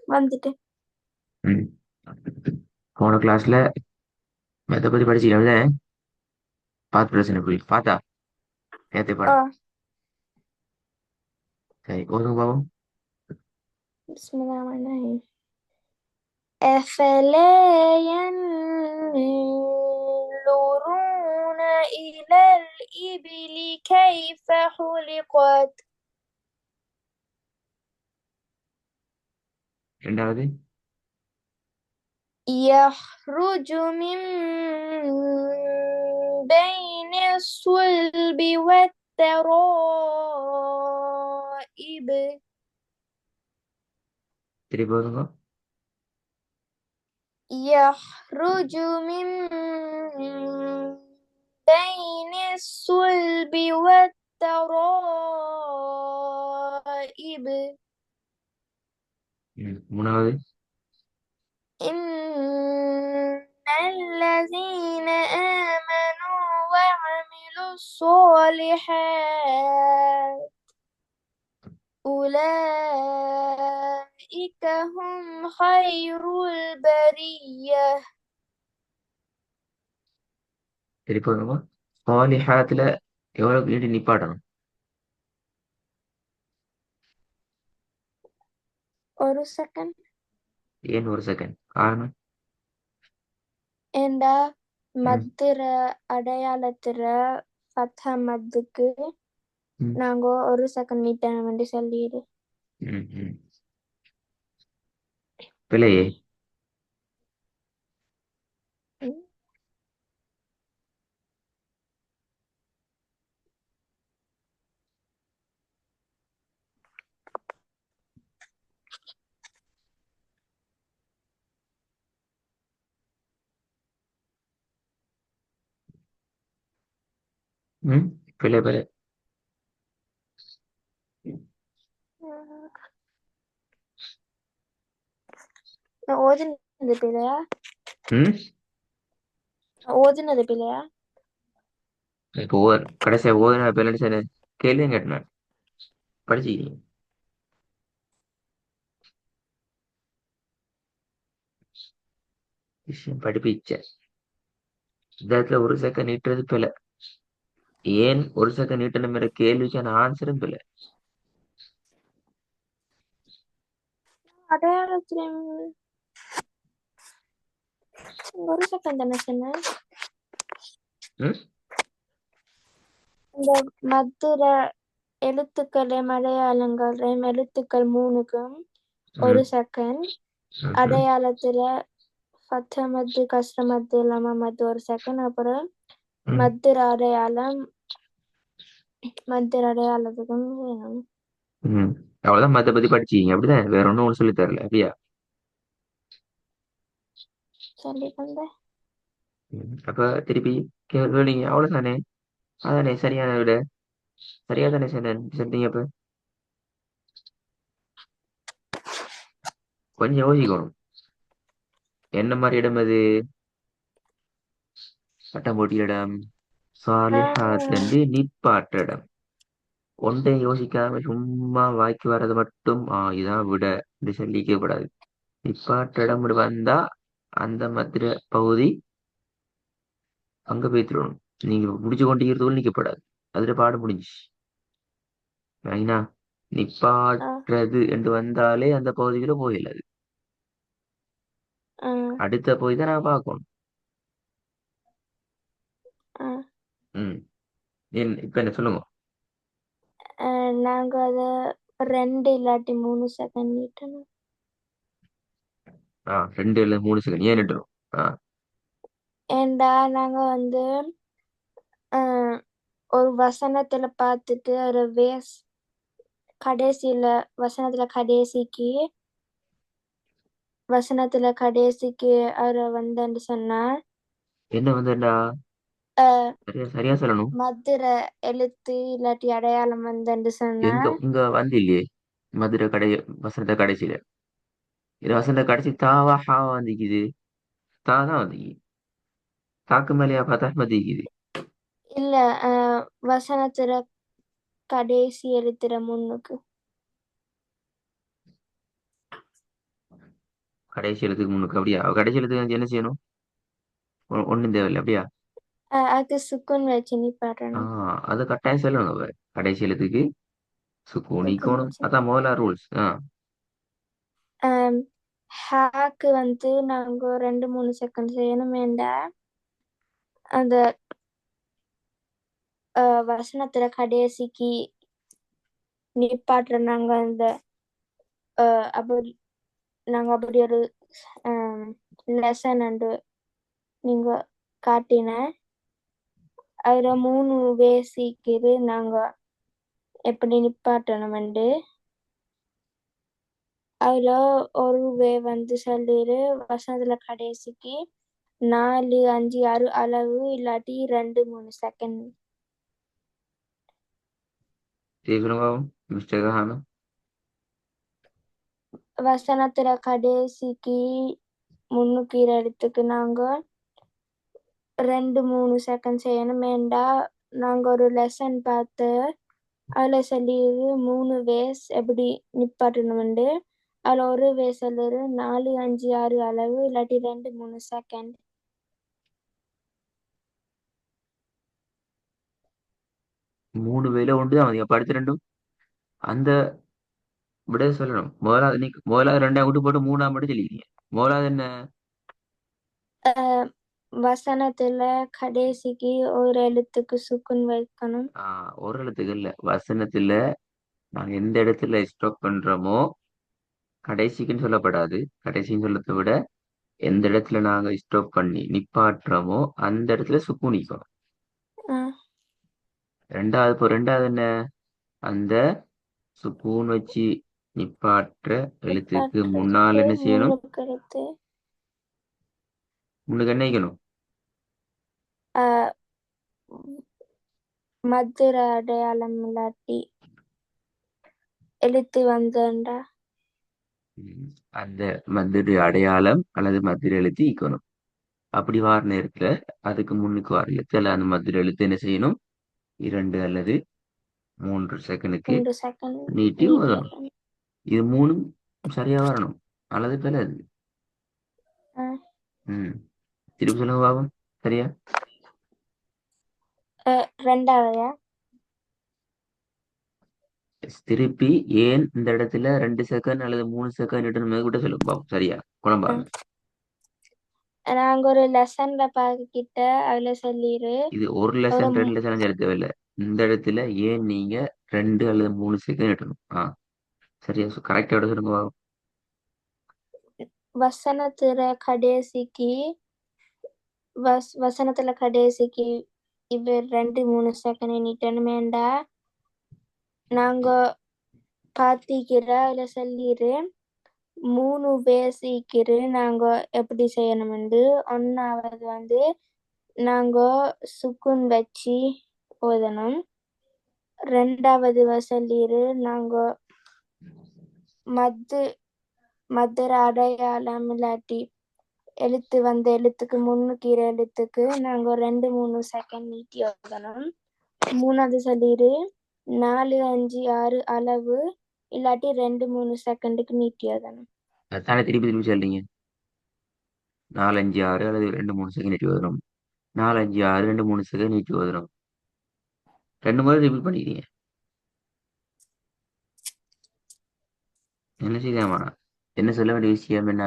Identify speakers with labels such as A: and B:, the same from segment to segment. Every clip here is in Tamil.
A: வந்துட்டு.
B: ம். போன கிளாஸ்ல மெத்த பத்தி படிச்சுக்கிறேன். பார்த்து பிரச்சனை போய் பார்த்தா நேற்று
A: ஆ.
B: பாடம். சரி ஒரு பாவம்.
A: பிஸ்மில்லாஹிர்ரஹ்மானிர்ரஹீம். أفلا ينظرون إلى الإبل كيف خلقت
B: ரெண்டாவது.
A: يخرج من بين الصلب والترائب
B: திருப்பி வருங்க.
A: يخرج من بين الصلب والترائب
B: மூணாவது.
A: إن الذين آمنوا وعملوا الصالحات أولئك هم خير البرية.
B: திருப்பி வருங்க. சாலிஹாத்துல எவ்வளவு நீட்டி நிப்பாட்டணும்?
A: ஒரு செகண்ட்.
B: ஏன் ஒரு செகண்ட் காரணம்?
A: ஏண்டா
B: ம்,
A: மத்திர அடையாளத்திர ஃபத்ஹ மத்துக்கு
B: ம்,
A: நாங்க ஒரு செகண்ட் நீட்டணும் என்று சொல்லிடு.
B: ம், ம். பிள்ளையே.
A: ம்.
B: ம். பிள்ளை பிள்ளை.
A: நான் ஓதினது பிள்ளையா?
B: ம்.
A: ஓதினது பிள்ளையா?
B: இப்போ கடைசியா ஓதுனா பிள்ளை சரி கேள்வியும் கேட்டேன். படிச்சுக்கிறீங்க. விஷயம் படிப்பிச்ச இந்த இடத்துல ஒரு செகண்ட் நீட்டுறது பிள்ளை. ஏன் ஒரு செகண்ட் நீட்டணுங்கிற கேள்விக்கான ஆன்சரும் பிள்ளை.
A: அடையாளத்திர ஒரு செகண்ட் தானே சொன்னேன்.
B: ம்,
A: இந்த மத்திர எழுத்துக்களையும் அடையாளங்களையும் எழுத்துக்கள் மூணுக்கும் ஒரு
B: ம்,
A: செகண்ட்.
B: ம்,
A: அடையாளத்துல ஃபத்த மத்து கஷ்ட மத்து இல்லாம மத்து ஒரு செகண்ட். அப்புறம்
B: ம்,
A: மத்திர அடையாளம் மத்திர அடையாளத்துக்கும் வேணும்.
B: ம். அவ்வளவுதான் மத்த பத்தி படிச்சீங்க அப்படிதான், வேற ஒன்றும் ஒன்று சொல்லி தரல அப்படியா?
A: சொல்லி தந்தேன்.
B: அப்ப திருப்பி கேள்வி அவ்வளவுதானே? அதானே சரியான விட. சரியா தானே சொன்னீங்க அப்ப. கொஞ்சம் யோசிக்கணும். என்ன மாதிரி இடம் அது? பட்டம் போட்டி இடம். சாலிஹாத்ல இருந்து நிப்பாட்ட இடம். ஒன்றை யோசிக்காம சும்மா வாய்க்கு வர்றது மட்டும் இதான் விட இப்படி சொல்லிக்க கூடாது. நிப்பாட்ட இடம் இப்படி வந்தா அந்த மத்திர பகுதி அங்க போய்த்திடணும். நீங்க முடிச்சு கொண்டிருக்கிறதுக்குள்ள நிக்கப்படாது. அதுல பாடு முடிஞ்சு. சரிங்களா?
A: ஆ,
B: நிப்பாட்டுறது என்று வந்தாலே அந்த பகுதிக்குள்ள போயிடல.
A: ஆ,
B: அடுத்த போய் தான் நான் பார்க்கணும்.
A: ஆ.
B: ம். இப்ப என்ன சொல்லுங்க.
A: நாங்க அதை 2 இல்லாட்டி 3 செகண்ட் நீட்டணும்.
B: 2 இல்ல 3 செகண்ட் ஏன் நிட்டுரும்? ஆ.
A: ஏண்டா நாங்க ஒரு வசனத்துல பார்த்துட்டு ஒரு கடைசியில வசனத்துல கடைசிக்கு அவரை வந்தேன்னு சொன்னா
B: என்ன வந்துடா?
A: அஹ்,
B: சரியா சரியா சொல்லணும்.
A: மதுர எழுத்து இல்லாட்டி அடையாளம் வந்தேன்னு சொன்னா
B: இங்க வந்து இல்லையே. மதுரை கடை வசந்த கடைசியில. இது வசந்த கடைசி தாவா ஹாவா வந்துக்குது. தா தான் வந்துக்குது. தாக்கு மேலேயா பார்த்தா மதிக்குது.
A: இல்ல, வசனத்துல கடைசி எழுத்துற முன்னுக்கு.
B: கடைசி எழுத்துக்கு முன்னுக்கு அப்படியா? கடைசி எழுத்துக்கு என்ன செய்யணும்? ஒண்ணும் தேவையில்லை அப்படியா?
A: அதுக்கு சுக்குன் வச்சு
B: ஆ
A: நிப்பாட்டணும்.
B: அது கட்டாயம் சொல்லணும். அவ கடைசி எழுத்துக்கு
A: சுக்குன்
B: சுக்கூனிக்கோணும்.
A: வச்சு.
B: அதான் முதல்ல ரூல்ஸ்.
A: ஹாக்கு வந்து நாங்க 2-3 செகண்ட் செய்யணும் வேண்டாம். அந்த வசனத்துல கடைசிக்கு நிப்பாட்டுற நாங்க அந்த அப்படி நாங்க அப்படி ஒரு லெசன் அண்டு நீங்க காட்டின அதுல 3 பேசிக்குது நாங்க எப்படி நிப்பாட்டணும்ண்டு. அதுல ஒரு வே வந்து சொல்லிடு வசனத்துல கடைசிக்கு 4, 5, 6 அளவு இல்லாட்டி 2-3 செகண்ட்.
B: சொல்லுங்க மிஸ்டேக் ஆகாம.
A: வசனத்துல கடைசிக்கு முன்னுக்கு இடத்துக்கு நாங்க 2-3 செகண்ட் செய்யணும் வேண்டா. நாங்க ஒரு லெசன் பார்த்து அதுல சொல்லிடு 3 வேஸ் எப்படி நிப்பாட்டணும்ண்டு. அதுல ஒரு வே சொல்லிடு 4, 5, 6 அளவு இல்லாட்டி 2-3 செகண்ட்.
B: 3 வேலை உண்டு தான் நீங்க படிச்ச ரெண்டும் அந்த விட சொல்லணும். முதலாவது ரெண்டாம் விட்டு போட்டு மூணாம் மட்டும் சொல்லிக்கிறீங்க. முதலாவது என்ன?
A: வசனத்துல கடைசிக்கு ஒரு எழுத்துக்கு சுக்குன் வைக்கணும்.
B: ஒரு எழுத்துக்கு இல்ல. வசனத்துல நாங்க எந்த இடத்துல ஸ்டாப் பண்றோமோ கடைசிக்குன்னு சொல்லப்படாது. கடைசின்னு சொல்லத்தை விட எந்த இடத்துல நாங்க ஸ்டாப் பண்ணி நிப்பாட்டுறோமோ அந்த இடத்துல சுக்கூனிக்கும்.
A: ஆஹ்
B: ரெண்டாவது என்ன? அந்த சுக்கூன் வச்சு நிப்பாட்டுற எழுத்துக்கு முன்னால்
A: நிப்பாட்டுறதுக்கு
B: என்ன செய்யணும்?
A: முன்னுக்கு எழுத்து
B: முன்னுக்கு என்ன வைக்கணும்?
A: ஆஹ் மதுர அடையாளம் இல்லாட்டி எழுத்து வந்தண்டா.
B: அந்த மதுரை அடையாளம் அல்லது மதுரை எழுத்து ஈக்கணும். அப்படி வார நேரத்துல அதுக்கு முன்னுக்கு வார எழுத்து அல்ல அந்த மதுரை எழுத்து என்ன செய்யணும்? 2 அல்லது 3 செகண்டுக்கு
A: 3 செகண்ட்
B: நீட்டி
A: நீட்டி
B: ஓதணும். இது மூணும் சரியா வரணும். அல்லது பிறகு ம் திருப்பி சொல்லுங்க பாபம். சரியா?
A: ரெண்டாவதா?
B: திருப்பி ஏன் இந்த இடத்துல 2 செகண்ட் அல்லது 3 செகண்ட் கூட சொல்லுங்க பாபம். சரியா? குழம்பாங்க.
A: நாங்க ஒரு லெசன்ல பாக்கிட்ட அதுல சொல்லிரு
B: இது ஒரு
A: ஒரு
B: லெசன் 2 லெசன் சொல்ல தேவையில்லை. இந்த இடத்துல ஏன் நீங்க 2 அல்லது 3 செகண்ட் இடணும். சரியா? கரெக்டா சொல்லுங்க பாபம்.
A: வசனத்துல கடைசிக்கு வசனத்துல கடைசிக்கு இவ 2-3 செகண்ட் நீட்டணுமேண்டா. நாங்க பாத்திக்கிற அதுல சொல்லிரு 3 பேசிக்கிரு நாங்க எப்படி செய்யணும்ண்டு. ஒன்னாவது வந்து நாங்க சுக்குன் வச்சு ஓதணும். ரெண்டாவது சொல்லிரு நாங்க மத்து மதுர அடையாளம் இல்லாட்டி எழுத்து வந்த எழுத்துக்கு முன்னுக்கு எழுத்துக்கு நாங்க 2-3 செகண்ட் நீட்டி ஓதணும். மூணாவது சொல்லிரு 4, 5, 6 அளவு இல்லாட்டி 2-3 செகண்டுக்கு நீட்டி ஓதணும்.
B: தானே திருப்பி திருப்பி சொல்றீங்க. 4, 5, 6 அல்லது 2, 3 செகண்ட் நீட்டி வரும். 4, 5, 6 2, 3 செகண்ட் நீட்டி வரும். 2 முறை ரிப்பீட் பண்ணிக்கிறீங்க. என்ன செய்யாமா? என்ன சொல்ல வேண்டிய விஷயம் என்ன?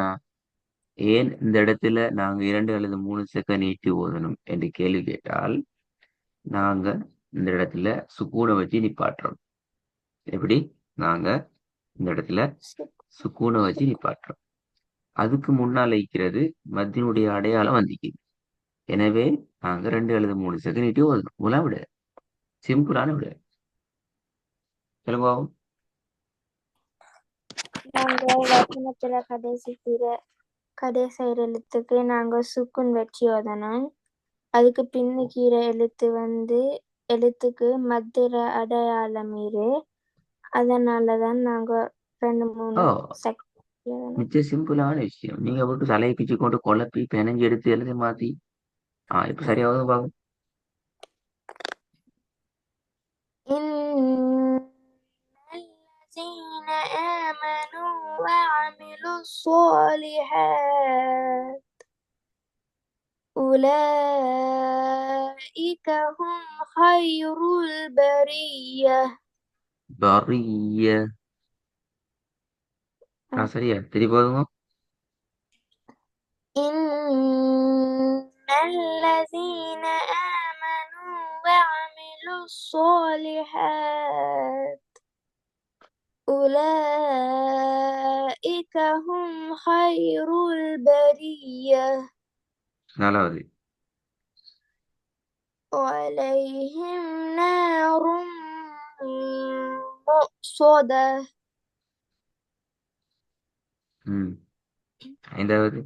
B: ஏன் இந்த இடத்துல நாங்க 2 அல்லது 3 செகண்ட் நீட்டி ஓதணும் என்று கேள்வி கேட்டால் நாங்க இந்த இடத்துல சுக்கூனை வச்சு நிப்பாட்டுறோம். எப்படி? நாங்க இந்த இடத்துல சுக்கூனை வச்சு நிப்பாட்டுறோம். அதுக்கு முன்னால் இருக்கிறது மத்தினுடைய அடையாளம் வந்திக்குது. எனவே நாங்க 2 அல்லது 3 செகண்ட் நீட்டி ஓதணும். முலாம் விட சிம்பிளான விட சொல்லுங்க.
A: நாங்க வசனத்துல கடைசி எழுத்துக்கு நாங்க சுக்குன் வச்சு ஓதணும். அதுக்கு பின்னுக்கீர எழுத்து வந்து எழுத்துக்கு மதுர அடையாளம் இரு. அதனாலதான் நாங்க 2-3
B: ஓ
A: செகண்ட்.
B: மிச்சம் சிம்பிளான விஷயம். நீங்க போட்டு தலையை பிச்சு கொண்டு குழப்பி பெனஞ்சு எடுத்து எழுதி மாத்தி இப்ப சரியாவது பாவம்.
A: إن الذين آمنوا وعملوا الصالحات الصالحات أولئك هم خير البرية.
B: برية. சரியா திருப்பி போதுமா.
A: إن الذين آمنوا وعملوا الصالحات أولئك هم خير البرية.
B: நாலாவது.
A: وعليهم نار مؤصدة
B: ம். ஐந்தாவது.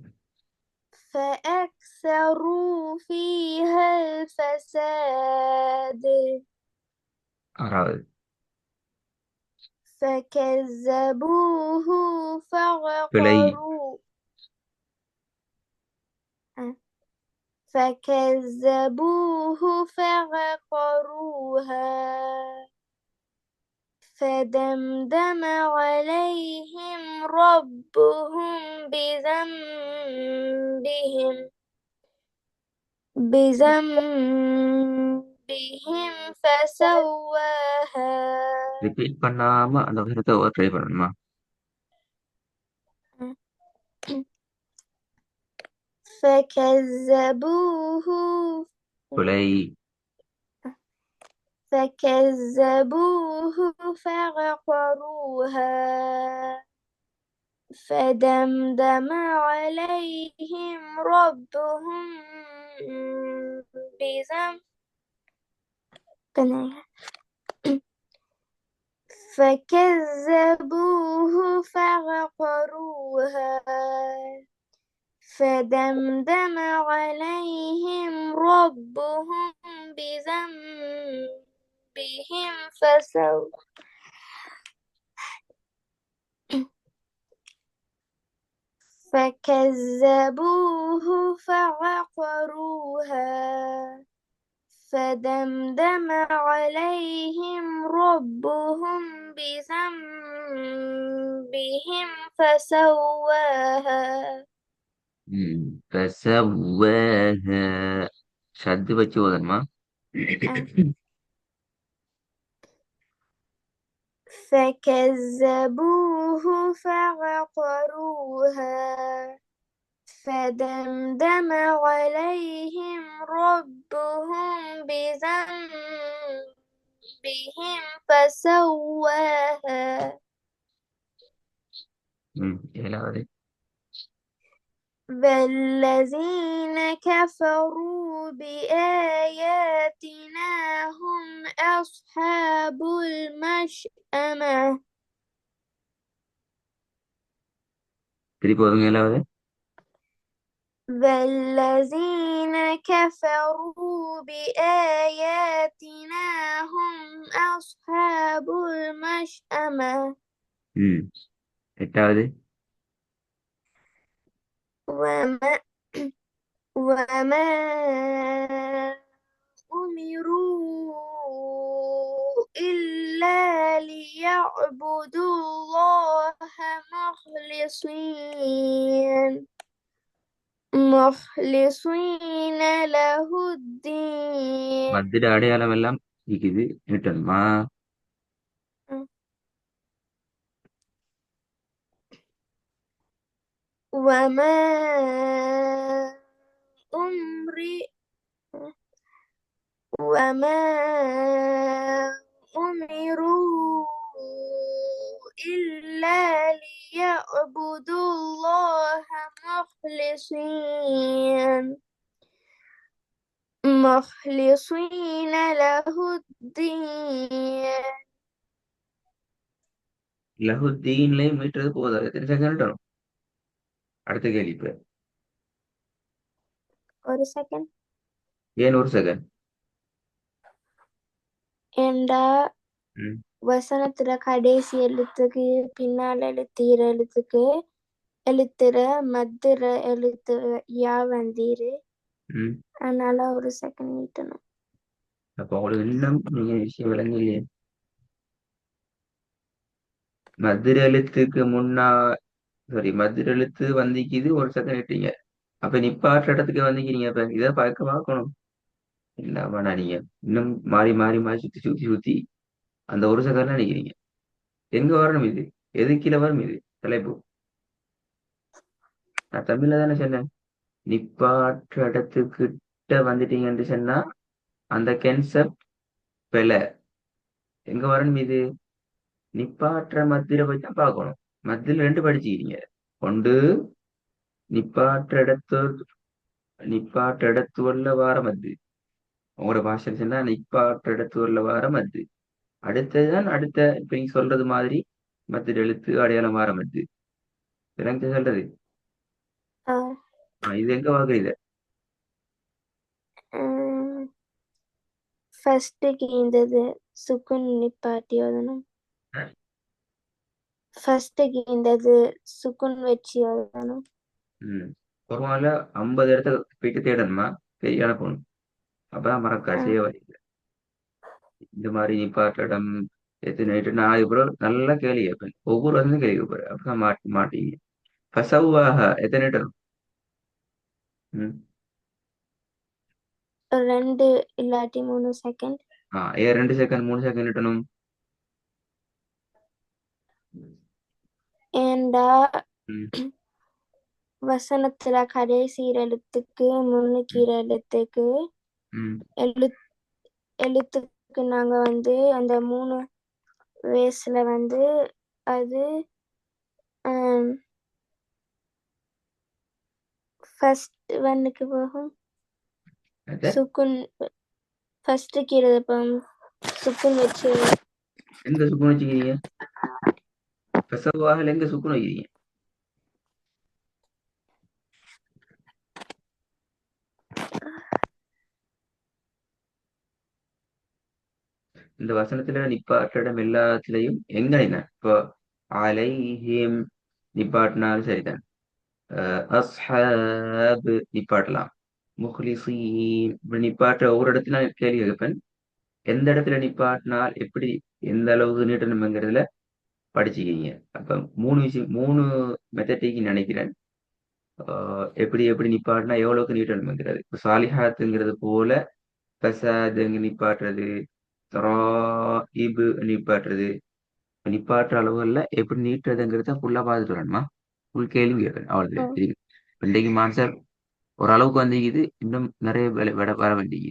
A: فأكثروا فيها الفساد
B: ஆறாவது.
A: فكذبوه
B: பிழை.
A: فعقروها فدمدم عليهم ربهم بذنبهم فسواها.
B: ரிப்பீட் பண்ணாம அந்த விஷயத்தை ட்ரை பண்ணணுமா.
A: فكذبوه
B: பிழை.
A: فكذبوه فعقروها فدمدم عليهم ربهم فكذبوه فعقروها فدمدم عليهم ربهم بذنبهم فكذبوه فعقروها فدمدم عليهم ربهم بذنبهم فسواها.
B: فسواها. ஷத்து வச்சு ஓதணுமா.
A: فكذبوه فعقروها فدمدم عليهم ربهم بذنبهم فسواها.
B: ஏழாவது.
A: والذين كفروا بآياتنا هم أصحاب المشأمة.
B: திருப்பி ஓதுங்க ஏழாவது.
A: والذين كفروا بآياتنا هم أصحاب المشأمة.
B: எட்டாவது.
A: وما أمروا إلا ليعبدوا الله مخلصين له الدين.
B: மத்திட அடையாளம் எல்லாம் இருக்குது நிட்டணுமா.
A: وما أمري وما أمروا إلا ليعبدوا الله مخلصين له الدين.
B: லஹுத்தீன்லயும் மீட்டது போதாது. எத்தனை செகண்ட் வரும். அடுத்த கேள்வி இப்ப.
A: ஒரு செகண்ட்.
B: ஏன் ஒரு செகண்ட்.
A: ஏண்டா வசனத்துல கடைசி எழுத்துக்கு பின்னால எழுத்துற எழுத்துக்கு எழுத்துற மதுர எழுத்து யா வந்தீரு. அதனால ஒரு செகண்ட் நீட்டணும்.
B: அப்ப உங்களுக்கு இன்னும் நீங்க விஷயம் விளங்கலையே. மதுர எழுத்துக்கு முன்னா சாரி மத்திர எழுத்து வந்திக்குது ஒரு செகண்ட் இட்டீங்க. அப்ப நிப்பாட்டுற இடத்துக்கு வந்திக்கிறீங்க. அப்ப இதை பார்க்கணும். என்ன நீங்க இன்னும் மாறி மாறி மாறி சுத்தி சுத்தி சுத்தி அந்த ஒரு செகண்ட்ல நிக்கிறீங்க. எங்க வரணும் இது? எது கீழே வரும் இது தலைப்பு? நான் தமிழ்ல தானே சொன்னேன். நிப்பாற்ற இடத்துக்கிட்ட வந்துட்டீங்கன்னு சொன்னா அந்த கென்செப்ட் பிழை. எங்க வரணும் இது? நிப்பாற்ற மத்தியில போய் தான் பார்க்கணும். மத்தியில ரெண்டு படிச்சுக்கிறீங்க. ஒன்று நிப்பாற்ற இடத்து நிப்பாற்ற இடத்துல வார மத்து. உங்களோட பாஷை சொன்னா நிப்பாற்ற இடத்துல வார மத்து. அடுத்ததுதான் அடுத்த இப்ப நீங்க சொல்றது மாதிரி மத்திய எழுத்து அடையாளம் வார மத்து. எனக்கு சொல்றது. இது எங்க வாங்குறீங்க?
A: ஃபர்ஸ்ட்டுக்கு இருந்தது சுக்குன் நிப்பாட்டி எழுதணும். ஃபர்ஸ்ட்டுக்கு இருந்தது சுக்குன் வச்சு எழுதணும்.
B: ஒரு 50 இடத்த போயிட்டு தேடணுமா? பெரிய அனுப்பணும். அப்பதான் மறக்காட்சியே வரீங்க. இந்த மாதிரி நிப்பாட்ட இடம் எத்தனை நான் அப்புறம் நல்லா கேள்வி கேட்பேன். ஒவ்வொரு வருஷம் கேள்வி கேட்பேன். அப்பதான் மாட்டீங்க. பசவாக எத்தனை இடம்?
A: 2 இல்லாட்டி 3 செகண்ட்.
B: ஏன் 2 செகண்ட் 3 செகண்ட் இட்டணும்?
A: ஏண்டா
B: ம்,
A: வசனத்துல கடைசி எழுத்துக்கு முன்னுக்கு எழுத்துக்கு
B: ம்.
A: எழுத்துக்கு நாங்க வந்து அந்த 3 வேஸ்ல வந்து அது ஃபர்ஸ்ட் ஒன்னுக்கு போகும்.
B: அத
A: சுக்குன் ஃபர்ஸ்ட்டுக்கு எழுதப்போம். சுக்குன் வச்சு
B: எங்க சுக்குன் வச்சுக்கிறீங்க? பசவாகல எங்க சுக்குன் வைக்கிறீங்க? இந்த வசனத்துல நிப்பாட்ட இடம் எல்லாத்துலயும் எங்க என்ன இப்போ அலைஹிம் நிப்பாட்டினாலும் சரிதான். அஸ்ஹாப் நிப்பாட்டலாம். முஹ்லிசீன் இப்படி நிப்பாட்டுற ஒவ்வொரு இடத்துல நான் கேள்வி கேட்பேன். எந்த இடத்துல நிப்பாட்டினால் எப்படி எந்த அளவுக்கு நீட்டணுங்கிறதுல படிச்சுக்கிங்க. அப்ப 3 மெத்தடிக்கு நினைக்கிறேன். எப்படி எப்படி நிப்பாட்டினா எவ்வளவுக்கு நீட்டணுங்கிறது. இப்ப சாலிஹாத்துங்கிறது போல ஃபசாதுங்க நிப்பாட்டுறது, தராஇபு நிப்பாட்டுறது, நிப்பாட்டுற அளவுகள்ல எப்படி நீட்டுறதுங்கிறத ஃபுல்லா பார்த்துட்டு வரணுமா? ஃபுல் கேள்வி கேட்கணும். அவ்வளவு தெரியும். இன்றைக்கு மான்சர் ஓரளவுக்கு வந்திக்குது. இன்னும் நிறைய வர வேண்டியது.